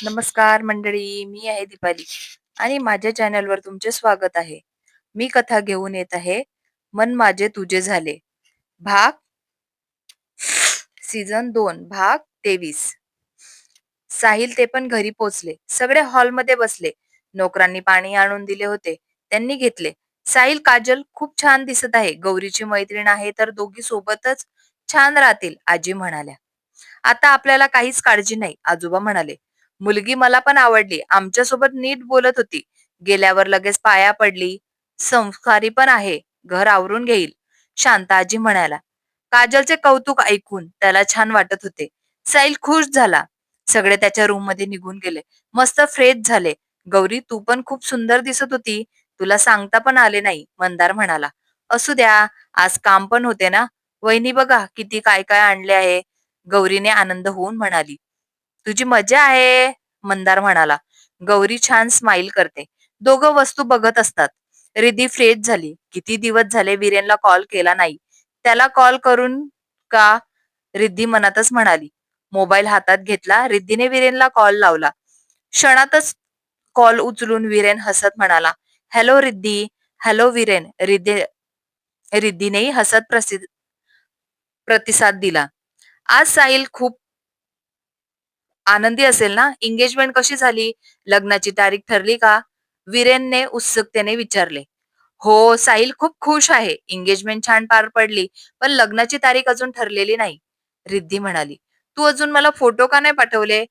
नमस्कार मंडळी, मी आहे दीपाली आणि माझ्या चॅनलवर तुमचे स्वागत आहे. मी कथा घेऊन येत आहे, मन माझे तुझे झाले, भाग सीझन 2 भाग 23. साहिल ते पण घरी पोचले. सगळे हॉलमध्ये बसले. नोकरांनी पाणी आणून दिले होते. त्यांनी घेतले. साहिल, काजल खूप छान दिसत आहे. गौरीची मैत्रीण आहे तर दोघी सोबतच छान राहतील, आजी म्हणाल्या. आता आपल्याला काहीच काळजी नाही, आजोबा म्हणाले. मुलगी मला पण आवडली. आमच्यासोबत नीट बोलत होती. गेल्यावर लगेच पाया पडली. संस्कारी पण आहे. घर आवरून घेईल, शांता आजी म्हणाला. काजलचे कौतुक ऐकून त्याला छान वाटत होते. साहिल खुश झाला. सगळे त्याच्या रूम मध्ये निघून गेले. मस्त फ्रेश झाले. गौरी, तू पण खूप सुंदर दिसत होती. तुला सांगता पण आले नाही, मंदार म्हणाला. असू द्या, आज काम पण होते ना. वहिनी बघा किती काय काय आणले आहे, गौरीने आनंद होऊन म्हणाली. तुझी मजा आहे, मंदार म्हणाला. गौरी छान स्माइल करते. दोघं वस्तू बघत असतात. रिद्धी फ्रेश झाली. किती दिवस झाले वीरेनला कॉल केला नाही. त्याला कॉल करून का, रिद्धी मनातच म्हणाली. मोबाईल हातात घेतला. रिद्धीने वीरेनला कॉल लावला. क्षणातच कॉल उचलून वीरेन हसत म्हणाला, हॅलो रिद्धी. हॅलो वीरेन. रिद्धीनेही हसत प्रतिसाद दिला. आज साहिल खूप आनंदी असेल ना. एंगेजमेंट कशी झाली? लग्नाची तारीख ठरली का? वीरेनने उत्सुकतेने विचारले. हो, साहिल खूप खुश आहे. एंगेजमेंट छान पार पडली, पण लग्नाची तारीख अजून ठरलेली नाही, रिद्धी म्हणाली. तू अजून मला फोटो का नाही पाठवले?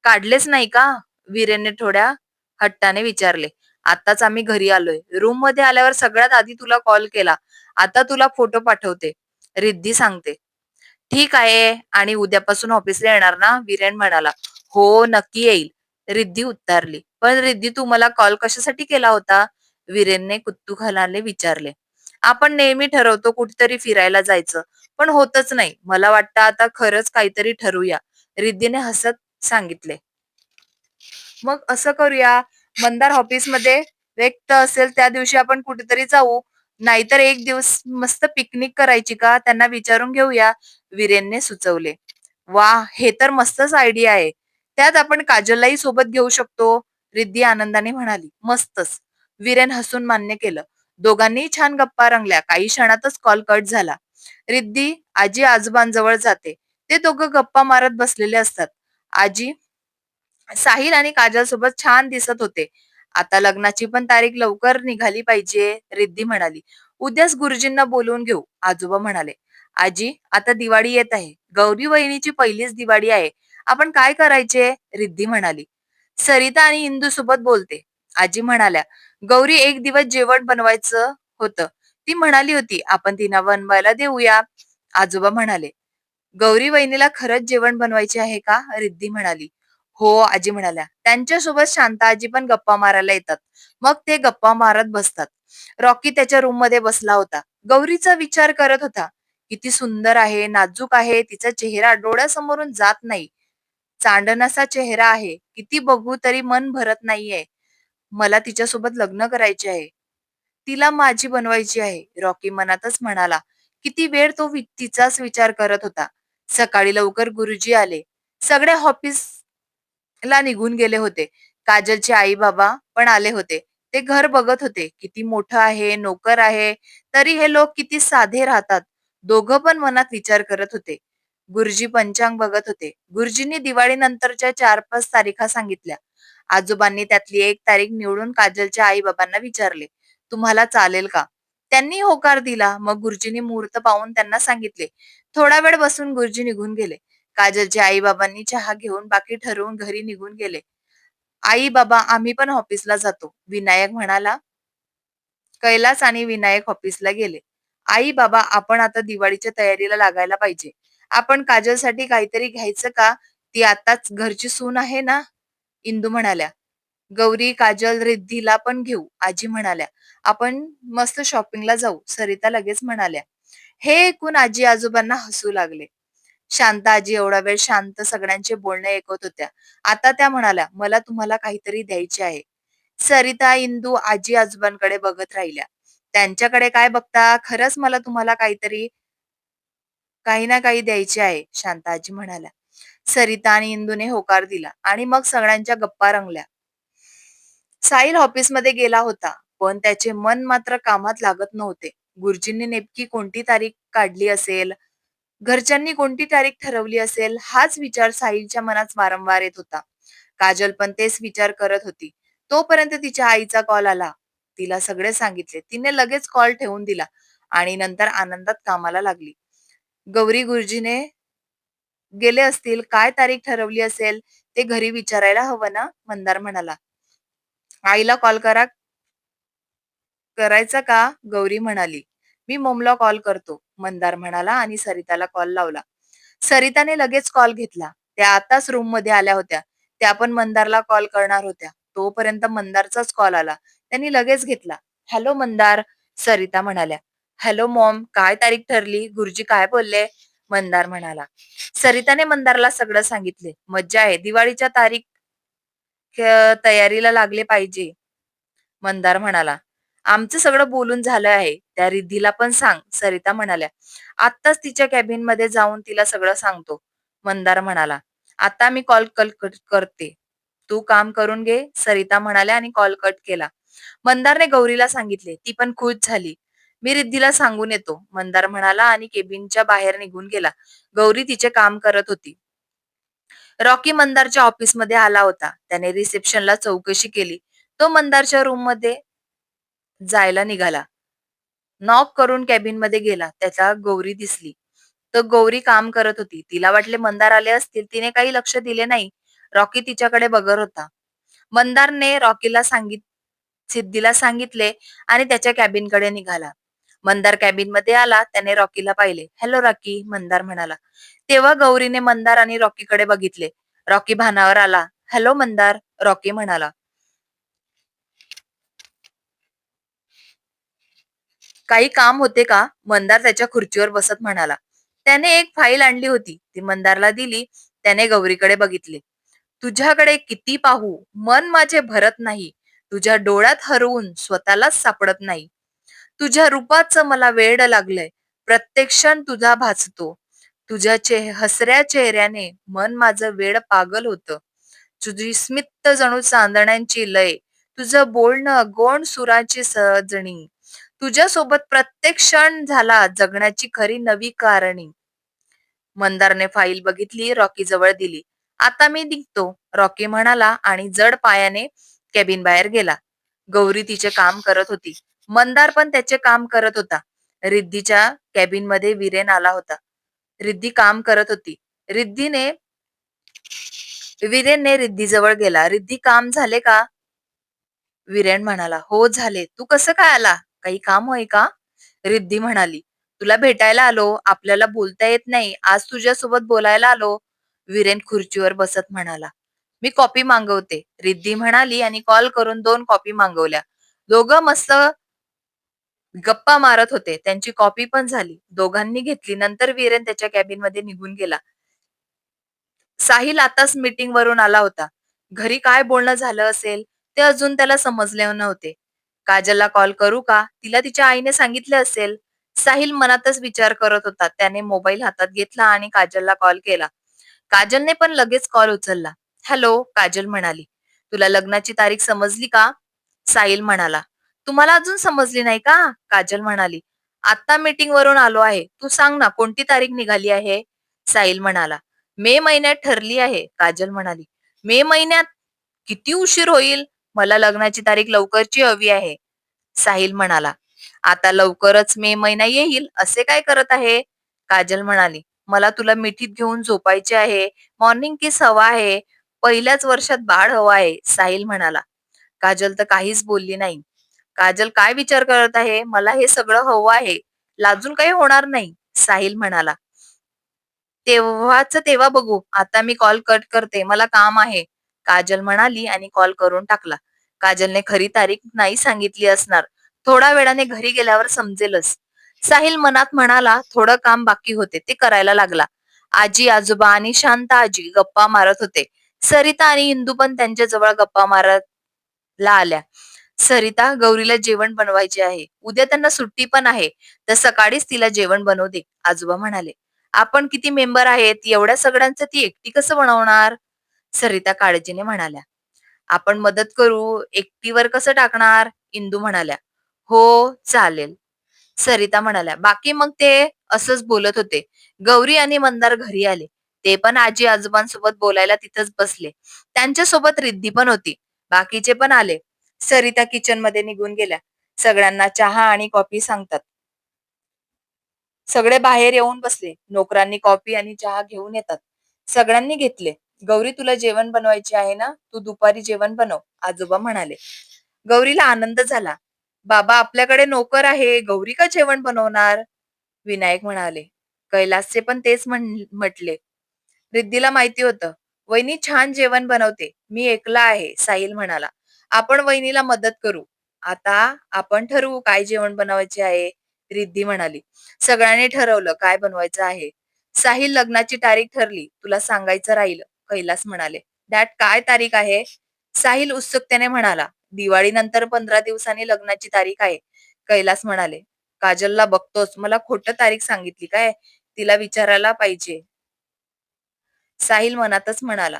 काढलेच नाही का? वीरेनने थोड्या हट्टाने विचारले. आताच आम्ही घरी आलोय. रूम मध्ये आल्यावर सगळ्यात आधी तुला कॉल केला. आता तुला फोटो पाठवते, रिद्धी सांगते. ठीक आहे. आणि उद्यापासून ऑफिसला येणार ना? वीरेन म्हणाला. हो, नक्की येईल, रिद्धी उत्तरली. पण रिद्धी, तू मला कॉल कशासाठी केला होता? वीरेनने कुतूहलाने विचारले. आपण नेहमी ठरवतो कुठेतरी फिरायला जायचं, पण होतच नाही. मला वाटतं आता खरंच काहीतरी ठरवूया, रिद्धीने हसत सांगितले. मग असं करूया, मंदार ऑफिसमध्ये व्यक्त असेल त्या दिवशी आपण कुठेतरी जाऊ. नाहीतर एक दिवस मस्त पिकनिक करायची का, त्यांना विचारून घेऊया, वीरेनने सुचवले. वा, हे तर मस्तच आयडिया आहे. त्यात आपण काजललाही सोबत घेऊ शकतो, रिद्धी आनंदाने म्हणाली. मस्तच, वीरेन हसून मान्य केलं. दोघांनीही छान गप्पा रंगल्या. काही क्षणातच कॉल कट झाला. रिद्धी आजी आजोबांजवळ जाते. ते दोघं गप्पा मारत बसलेले असतात. आजी साहिल आणि काजल सोबत छान दिसत होते. आता लग्नाची पण तारीख लवकर निघाली पाहिजे, रिद्धी म्हणाली. उद्याच गुरुजींना बोलवून घेऊ, आजोबा म्हणाले. आजी, आता दिवाळी येत आहे. गौरी वहिनीची पहिलीच दिवाळी आहे. आपण काय करायचे? रिद्धी म्हणाली. सरिता आणि इंदू सोबत बोलते, आजी म्हणाल्या. गौरी एक दिवस जेवण बनवायचं होतं. ती म्हणाली होती आपण तिला बनवायला देऊया, आजोबा म्हणाले. गौरी वहिनीला खरंच जेवण बनवायचे आहे का? रिद्धी म्हणाली. हो, आजी म्हणाल्या. त्यांच्यासोबत शांता आजी पण गप्पा मारायला येतात. मग ते गप्पा मारत बसतात. रॉकी त्याच्या रूम मध्ये बसला होता. गौरीचा विचार करत होता. किती सुंदर आहे, नाजूक आहे. तिचा चेहरा डोळ्यासमोरून जात नाही. चांदणाचा चेहरा आहे. किती बघू तरी मन भरत नाहीये. मला तिच्यासोबत लग्न करायचे आहे. तिला माझी बनवायची आहे, रॉकी मनातच म्हणाला. किती वेळ तो तिचाच विचार करत होता. सकाळी लवकर गुरुजी आले. सगळे ऑफिसला निघून गेले होते. काजलचे आई बाबा पण आले होते. ते घर बघत होते. किती मोठं आहे, नोकर आहे, तरी हे लोक किती साधे राहतात. दोघं पण मनात विचार करत होते. गुरुजी पंचांग बघत होते. गुरुजींनी दिवाळी नंतरच्या 4-5 तारीखा सांगितल्या. आजोबांनी त्यातली एक तारीख निवडून काजलच्या आई बाबांना विचारले, तुम्हाला चालेल का? त्यांनी होकार दिला. मग गुरुजींनी मुहूर्त पाहून त्यांना सांगितले. थोडा वेळ बसून गुरुजी निघून गेले. काजलच्या आई बाबांनी चहा घेऊन बाकी ठरवून घरी निघून गेले. आई बाबा, आम्ही पण ऑफिसला जातो, विनायक म्हणाला. कैलास आणि विनायक ऑफिसला गेले. आई बाबा, आपण आता दिवाळीच्या तयारीला लागायला पाहिजे. आपण काजलसाठी काहीतरी घ्यायचं का? ती आताच घरची सून आहे ना, इंदू म्हणाल्या. गौरी, काजल, रिद्धीला पण घेऊ, आजी म्हणाल्या. आपण मस्त शॉपिंगला जाऊ, सरिता लगेच म्हणाल्या. हे ऐकून आजी आजोबांना हसू लागले. शांता आजी एवढा वेळ शांत सगळ्यांचे बोलणे ऐकत होत्या. आता त्या म्हणाल्या, मला तुम्हाला काहीतरी द्यायचे आहे. सरिता, इंदू आजी आजोबांकडे बघत राहिल्या. त्यांच्याकडे काय बघता? खरंच मला तुम्हाला काही ना काही द्यायचे आहे, शांता आजी म्हणाल्या. सरिता आणि इंदूने होकार दिला आणि मग सगळ्यांच्या गप्पा रंगल्या. साहिल ऑफिसमध्ये गेला होता, पण त्याचे मन मात्र कामात लागत नव्हते. गुरुजींनी नेमकी कोणती तारीख काढली असेल, घरच्यांनी कोणती तारीख ठरवली असेल, हाच विचार साहिलच्या मनात वारंवार येत होता. काजल पण तेच विचार करत होती. तोपर्यंत तिच्या आईचा कॉल आला. तिला सगळे सांगितले. तिने लगेच कॉल ठेवून दिला आणि नंतर आनंदात कामाला लागली. गौरी गुरुजीने गेले असतील, काय तारीख ठरवली असेल ते घरी विचारायला हवं ना, मंदार म्हणाला. आईला कॉल करायचा का? गौरी म्हणाली. मी मॉमला कॉल करतो, मंदार म्हणाला आणि सरिताला कॉल लावला. सरिताने लगेच कॉल घेतला. त्या आताच रूम मध्ये आल्या होत्या. त्या पण मंदारला कॉल करणार होत्या. तोपर्यंत मंदारचाच कॉल आला. त्यांनी लगेच घेतला. हॅलो मंदार, सरिता म्हणाल्या. हॅलो मॉम, काय तारीख ठरली? गुरुजी काय बोलले? मंदार म्हणाला. सरिताने मंदारला सगळं सांगितले. मज्जा आहे. दिवाळीच्या तारीख तयारीला लागले पाहिजे, मंदार म्हणाला. आमचं सगळं बोलून झालं आहे. त्या रिद्धीला पण सांग, सरिता म्हणाल्या. आत्ताच तिच्या कॅबिन मध्ये जाऊन तिला सगळं सांगतो, मंदार म्हणाला. आता मी कॉल कट करते. तू काम करून घे, सरिता म्हणाल्या आणि कॉल कट केला. मंदारने गौरीला सांगितले. ती पण खुश झाली. मी रिद्धीला सांगून येतो, मंदार म्हणाला आणि केबिनच्या बाहेर निघून गेला. गौरी तिचे काम करत होती. रॉकी मंदारच्या ऑफिसमध्ये आला होता. त्याने रिसेप्शनला चौकशी केली. तो मंदारच्या रूम मध्ये जायला निघाला. नॉक करून कॅबिन मध्ये गेला. त्याचा गौरी दिसली. तर गौरी काम करत होती. तिला वाटले मंदार आले असतील. तिने काही लक्ष दिले नाही. रॉकी तिच्याकडे बघत होता. मंदारने रॉकीला सिद्धीला सांगितले आणि त्याच्या कॅबिन कडे निघाला. मंदार कॅबिन मध्ये आला. त्याने रॉकीला पाहिले. हॅलो रॉकी, मंदार म्हणाला. तेव्हा गौरीने मंदार आणि रॉकीकडे बघितले. रॉकी भानावर आला. हॅलो मंदार, रॉकी म्हणाला. काही काम होते का? मंदार त्याच्या खुर्चीवर बसत म्हणाला. त्याने एक फाईल आणली होती. ती मंदारला दिली. त्याने गौरीकडे बघितले. तुझ्याकडे किती पाहू, मन माझे भरत नाही. तुझ्या डोळ्यात हरवून स्वतःलाच सापडत नाही. तुझ्या रूपाचं मला वेड लागलंय. प्रत्येक क्षण तुझा भासतो. तुझ्या हसऱ्या चेहऱ्याने मन माझं वेड पागल होतं. तुझी स्मित जणू चांदण्यांची लय. तुझं बोलणं गोड सुराची सजणी. तुझ्यासोबत प्रत्येक क्षण झाला जगण्याची खरी नवी कारणी. मंदारने फाईल बघितली, रॉकी जवळ दिली. आता मी निघतो, रॉकी म्हणाला आणि जड पायाने कॅबिन बाहेर गेला. गौरी तिचे काम करत होती. मंदार पण त्याचे काम करत होता. रिद्धीच्या कॅबिन मध्ये विरेन आला होता. रिद्धी काम करत होती. विरेनने रिद्धी जवळ गेला. रिद्धी, काम झाले का? विरेन म्हणाला. हो झाले. तू कसं काय आला? काही काम होय का? रिद्धी म्हणाली. तुला भेटायला आलो. आपल्याला बोलता येत नाही, आज तुझ्यासोबत बोलायला आलो. विरेन खुर्चीवर बसत म्हणाला. मी कॉपी मागवते, रिद्धी म्हणाली आणि कॉल करून 2 कॉपी मागवल्या. दोघं मस्त गप्पा मारत होते. त्यांची कॉपी पण झाली. दोघांनी घेतली. नंतर विरेन त्याच्या कॅबिन मध्ये निघून गेला. साहिल आताच मीटिंग वरून आला होता. घरी काय बोलणं झालं असेल ते अजून त्याला समजले नव्हते. काजलला कॉल करू का? तिला तिच्या आईने सांगितले असेल. साहिल मनातच विचार करत होता. त्याने मोबाईल हातात घेतला आणि काजलला कॉल केला. काजलने पण लगेच कॉल उचलला. हॅलो, काजल म्हणाली. तुला लग्नाची तारीख समजली का? साहिल म्हणाला. तुम्हाला अजून समजली नाही का? काजल म्हणाली. आता मीटिंग वरून आलो आहे. तू सांग ना, कोणती तारीख निघाली आहे? साहिल म्हणाला. मे महिन्यात ठरली आहे, काजल म्हणाली. मे महिन्यात? किती उशीर होईल. मला लग्नाची तारीख लवकरची हवी आहे, साहिल म्हणाला. आता लवकरच मे महिना येईल असे काय करत आहे? काजल म्हणाली. मला तुला मिठीत घेऊन झोपायचे आहे. मॉर्निंग किस हवा आहे. पहिल्याच वर्षात बाळ हवं आहे, साहिल म्हणाला. काजल तर काहीच बोलली नाही. काजल काय विचार करत आहे? मला हे सगळं हवं आहे. लाजून काही होणार नाही, साहिल म्हणाला. तेव्हाच तेव्हा बघू. आता मी कॉल कट करते. मला काम आहे, काजल म्हणाली आणि कॉल करून टाकला. काजलने खरी तारीख नाही सांगितली असणार. थोड्या वेळाने घरी गेल्यावर समजेलच. साहिल मनात म्हणाला, थोडं काम बाकी होते ते करायला लागला. आजी आजोबा आणि शांत आजी गप्पा मारत होते. सरिता आणि इंदू पण त्यांच्या जवळ गप्पा मारतला आल्या. सरिता, गौरीला जेवण बनवायचे आहे. उद्या त्यांना सुट्टी पण आहे, तर सकाळीच तिला जेवण बनवू दे, आजोबा म्हणाले. आपण किती मेंबर आहेत, एवढ्या सगळ्यांचं ती एकटी कसं बनवणार? सरिता काळजीने म्हणाल्या. आपण मदत करू, एकटीवर कसं टाकणार? इंदू म्हणाल्या. हो, चालेल. सरिता म्हणाल्या. बाकी मग ते असंच बोलत होते. गौरी आणि मंदार घरी आले. ते पण आजी-आजोबांसोबत बोलायला तिथंच बसले. त्यांच्यासोबत रिद्धी पण होती. बाकीचे पण आले. सरिता किचनमध्ये निघून गेल्या. सगळ्यांना चहा आणि कॉफी सांगतात. सगळे बाहेर येऊन बसले. नोकरांनी कॉफी आणि चहा घेऊन येतात. सगळ्यांनी घेतले. "गौरी तुला जेवण बनवायचे आहे ना? तू दुपारी जेवण बनव," आजोबा म्हणाले. गौरीला आनंद झाला. "बाबा आपल्याकडे नोकर आहे. गौरी का जेवण बनवणार?" विनायक म्हणाले. कैलासचे पण तेच म्हटले. रिद्धीला माहिती होतं. "वहिनी छान जेवण बनवते. मी एकला आहे," साहिल म्हणाला. "आपण वहिनीला मदत करू. आता आपण ठरवू काय जेवण बनवायचे आहे," रिद्धी म्हणाली. सगळ्यांनी ठरवलं काय बनवायचं आहे. साहिल लग्नाची तारीख ठरली. तुला सांगायचं राहिलं, कैलास म्हणाले. "दॅट काय तारीख आहे?" साहिल उत्सुकतेने म्हणाला. "दिवाळीनंतर 15 दिवसांनी लग्नाची तारीख आहे," कैलास म्हणाले. "काजलला बघतोच. मला खोटं तारीख सांगितली काय? तिला विचारायला पाहिजे." साहिल मनातच म्हणाला.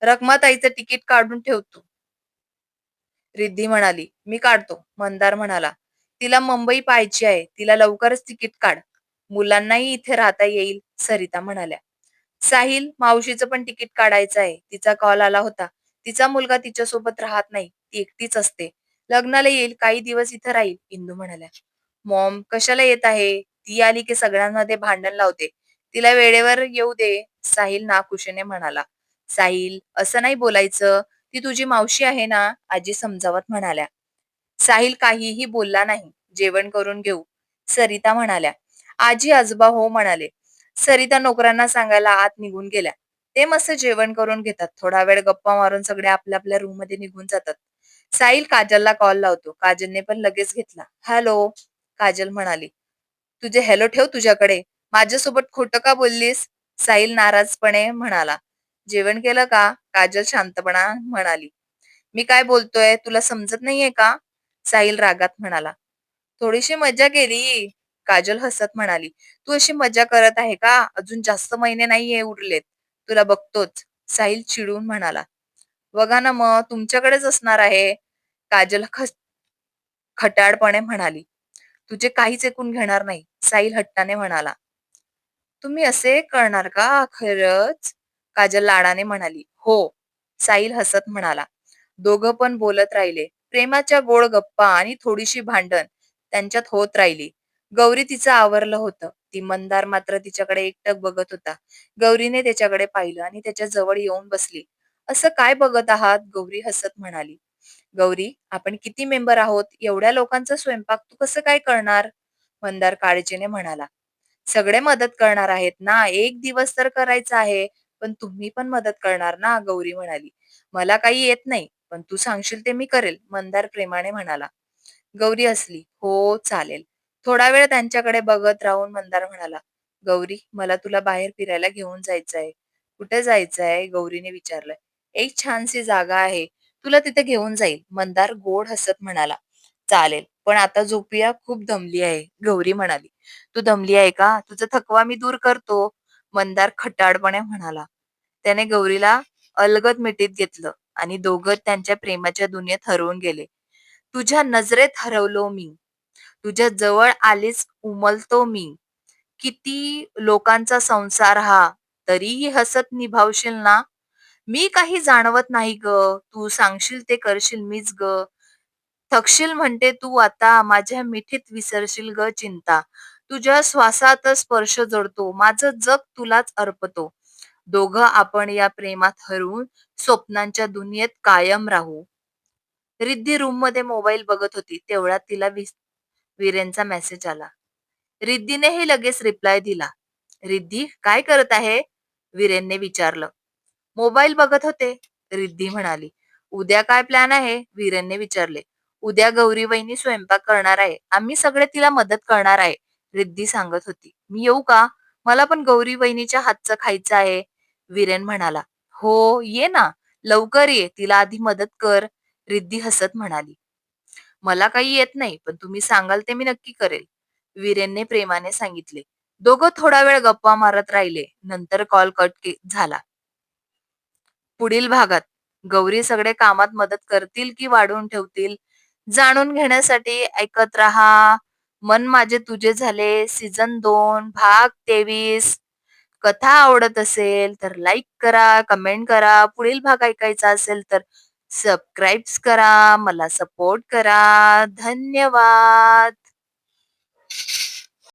"रखमाताईचं तिकीट काढून ठेवतो." रिद्धी म्हणाली. "मी काढतो." मंदार म्हणाला. "तिला मुंबई पाहायची आहे. तिला लवकरच तिकीट काढ. मुलांनाही इथे राहता येईल." सरिता म्हणाल्या. साहिल, मावशीचं पण तिकीट काढायचं आहे. तिचा कॉल आला होता. तिचा मुलगा तिच्यासोबत राहत नाही. ती एकटीच असते. लग्नाला येईल, काही दिवस इथं राहील. इंदू म्हणाल्या. "मॉम कशाला येत आहे? ती आली की सगळ्यांमध्ये भांडण लावते. तिला वेळेवर येऊ दे." साहिल नाखुशीने म्हणाला. "साहिल, असं नाही बोलायचं. ती तुझी मावशी आहे ना?" आजी समजावत म्हणाल्या. साहिल काहीही बोलला नाही. "जेवण करून घेऊ," सरिता म्हणाल्या. आजी-आजोबा हो म्हणाले. सरिता नोकरांना सांगायला आत निघून गेल्या. ते मस्त जेवण करून घेतात. थोडा वेळ गप्पा मारून सगळे आपल्या आपल्या रूम मध्ये निघून जातात. साहिल काजलला कॉल लावतो. काजलने पण लगेच घेतला. "हॅलो," काजल म्हणाली. "तुझे हॅलो ठेव तुझ्याकडे. माझ्यासोबत खोटं का बोललीस?" साहिल नाराजपणे म्हणाला. "जेवण केलं का?" काजल शांतपणा म्हणाली. "मी काय बोलतोय तुला समजत नाहीये का?" साहिल रागात म्हणाला. "थोडीशी मजा केली." काजल हसत म्हणाली. "तू अशी मजा करत आहे का? अजून जास्त महिने नाहीये उरलेत. तुला बघतोच." साहिल चिडून म्हणाला. "बघा ना मग तुमच्याकडेच असणार आहे." काजल खट्याळपणे म्हणाली. "तुझे काहीच ऐकून घेणार नाही." साहिल हट्टाने म्हणाला. "तुम्ही असे करणार का खरंच?" काजल लाडाने म्हणाली. "हो." साहिल हसत म्हणाला. दोघं पण बोलत राहिले. प्रेमाच्या गोड गप्पा आणि थोडीशी भांडण त्यांच्यात होत राहिली. गौरी तिचं आवरलं होतं. ती मंदार मात्र तिच्याकडे एकटक बघत होता. गौरीने त्याच्याकडे पाहिलं आणि त्याच्या जवळ येऊन बसली. "असं काय बघत आहात?" गौरी हसत म्हणाली. "गौरी, आपण किती मेंबर आहोत? एवढ्या लोकांचा स्वयंपाक तू कसं काय करणार?" मंदार काळजीने म्हणाला. "सगळे मदत करणार आहेत ना. एक दिवस तर करायचा आहे. पण तुम्ही पण मदत करणार ना?" गौरी म्हणाली. "मला काही येत नाही. पण तू सांगशील ते मी करेल," मंदार प्रेमाने म्हणाला. गौरी हसली. "हो, चालेल." थोडा वेळ त्यांच्याकडे बघत राहून मंदार म्हणाला. "गौरी, मला तुला बाहेर फिरायला घेऊन जायचंय." "कुठे जायचंय?" गौरीने विचारलं. "एक छानशी जागा आहे. तुला तिथे घेऊन जाईल." मंदार गोड हसत म्हणाला. "चालेल, पण आता झोपूया. खूप दमली आहे." गौरी म्हणाली. "तू दमली आहे का? तुझा थकवा मी दूर करतो." मंदार खट्टाळपणे म्हणाला. त्याने गौरीला अलगद मिठीत घेतलं आणि दोघं त्यांच्या प्रेमाच्या दुनियेत हरवून गेले. "तुझ्या नजरेत हरवलो मी. तुझ्या जवळ आलीच उमलतो मी. किती लोकांचा संसार हा, तरीही हसत निभावशील ना? मी काही जाणवत नाही ग. तू सांगशील ते करशील मीच ग. थकशील म्हणते तू आता, माझ्या मिठीत विसरशील ग चिंता. तुझ्या श्वासात स्पर्श जडतो, माझं जग तुलाच अर्पतो. दोघं आपण या प्रेमात हरवून स्वप्नांच्या दुनियेत कायम राहू." रिद्धी रूम मध्ये मोबाईल बघत होती. तेवढ्यात तिला वीरेनचा मेसेज आला. रिद्धीनेही लगेच रिप्लाय दिला. "रिद्धी काय करत आहे?" वीरेनने विचारलं. "मोबाईल बघत होते," रिद्धी म्हणाली. "उद्या काय प्लॅन आहे?" वीरेनने विचारले. "उद्या गौरी वहिनी स्वयंपाक करणार आहे. आम्ही सगळे तिला मदत करणार आहे," रिद्धी सांगत होती. "मी येऊ का? मला पण गौरी वहिनीच्या हातचं खायचं आहे," वीरेन म्हणाला. "हो, ये ना. लवकर ये. तिला आधी मदत कर," रिद्धी हसत म्हणाली. "मला काही येत नाही, पण तुम्ही सांगाल ते मी नक्की करेल," वीरेनने प्रेमाने सांगितले. दोघं थोडा वेळ गप्पा मारत राहिले. नंतर कॉल कट झाला. पुढील भागात गौरी सगळे कामात मदत करतील की वाढवून ठेवतील? जाणून घेण्यासाठी ऐकत रहा. मन माझे तुझे झाले सीझन 2 भाग 23. कथा आवडत असेल तर लाईक करा, कमेंट करा. पुढील भाग ऐकायचा असेल तर सबस्क्राईब करा. मला सपोर्ट करा. धन्यवाद.